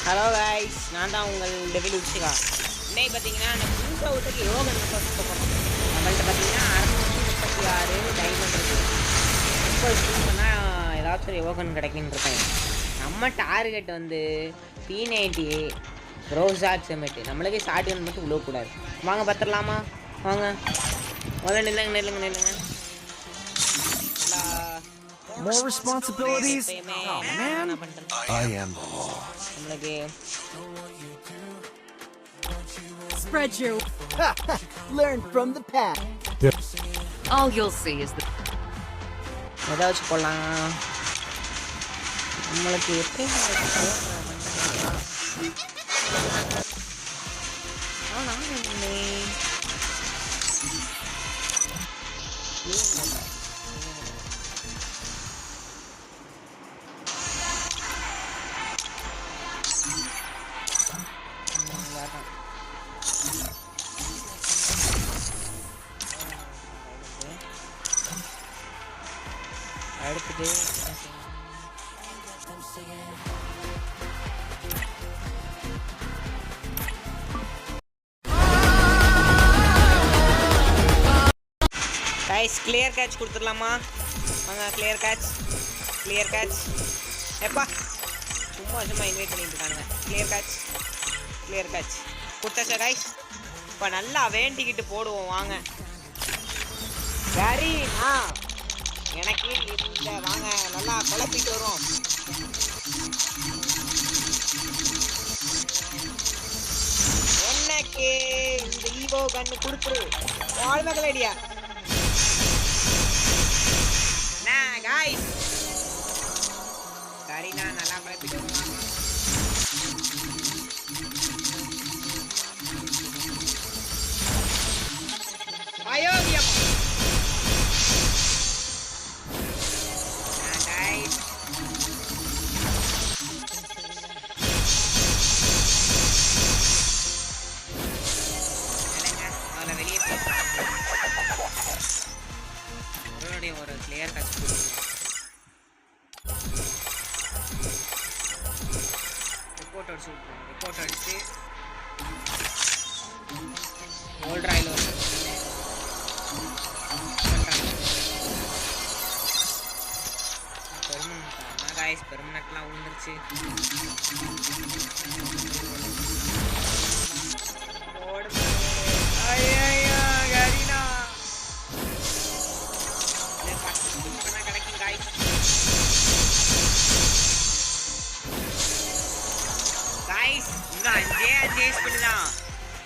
Hello guys, நான் தான் உங்கள் டெவில் உச்சிகா. இன்னைக்கு பார்த்தீங்கன்னா நம்ம புதுசாக ஒருத்தருக்கு யோகன் போகிறோம். நம்மள்கிட்ட பார்த்தீங்கன்னா 636 டைமண்ட் இருக்குது. இப்போ ஸ்கூல் பண்ணால் ஏதாச்சும் ஒரு யோகன் கிடைக்குன்னு இருக்கேன். நம்ம டார்கெட் வந்து P90 ரோசாட் செமெட்டு. நம்மளுக்கே ஷார்ட்கன் மட்டும் விழக்கூடாது. வாங்க பார்த்துடலாமா? வாங்க முதல்ல நில்லுங்க. More responsibilities? Oh, man. I am the law. Spread your Learn from the past. all you'll see is the ஏதாச்சும் போடலாம். நம்மளுக்கு அடுத்தது கைஸ் கிளியர் கேட்ச் கொடுத்துடலாமா? வாங்க கிளியர் கேட்ச் எப்பா சும்மா இன்வைட் பண்ணிட்டு இருக்கானுங்க. கிளியர் கேட்ச் கொடுத்தாச்சா கைஸ்? இப்போ நல்லா வேண்டிக்கிட்டு போடுவோம் வாங்க. சரி எனக்கு இந்த வாங்க நல்லா குழப்பிட்டு வரும். எனக்கு இந்த ஈவோ கண்ணு கொடுத்துரு வாழ்மகள் ஐடியா. காய்ஸ் சரிண்ணா நல்லா குழப்பிட்டு வருவாங்க. அயோக்கியம் ஒரு கிளியர் கட்ச் ரிப்போர்ட் அடிச்சு ஓல்ட் ராயில் வந்து பெர்மனெண்ட்லாம் விழுந்துருச்சு.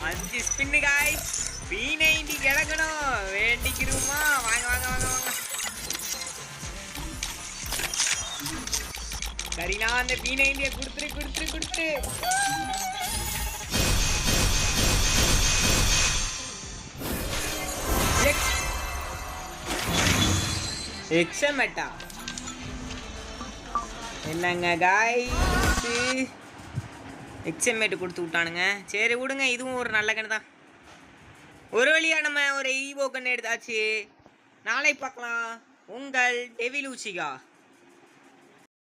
அஞ்சு ஸ்பின்னு காய்ஸ். P90 கிடக்கணும். வேண்டிக்கிறோமா? வாங்க சரிண்ணா அந்த P90 கொடுத்துரு. எக்ஸமெட்டா என்னங்க காய்ஸ், எக்ஸமேட் கொடுத்து விட்டானுங்க. சரி விடுங்க, இதுவும் ஒரு நல்ல கண்ணு தான். ஒரு வழியாக நம்ம ஒரு ஈவோ கண்ணு எடுத்தாச்சு. நாளை பார்க்கலாம். உங்கள் டெவில் உச்சிகா.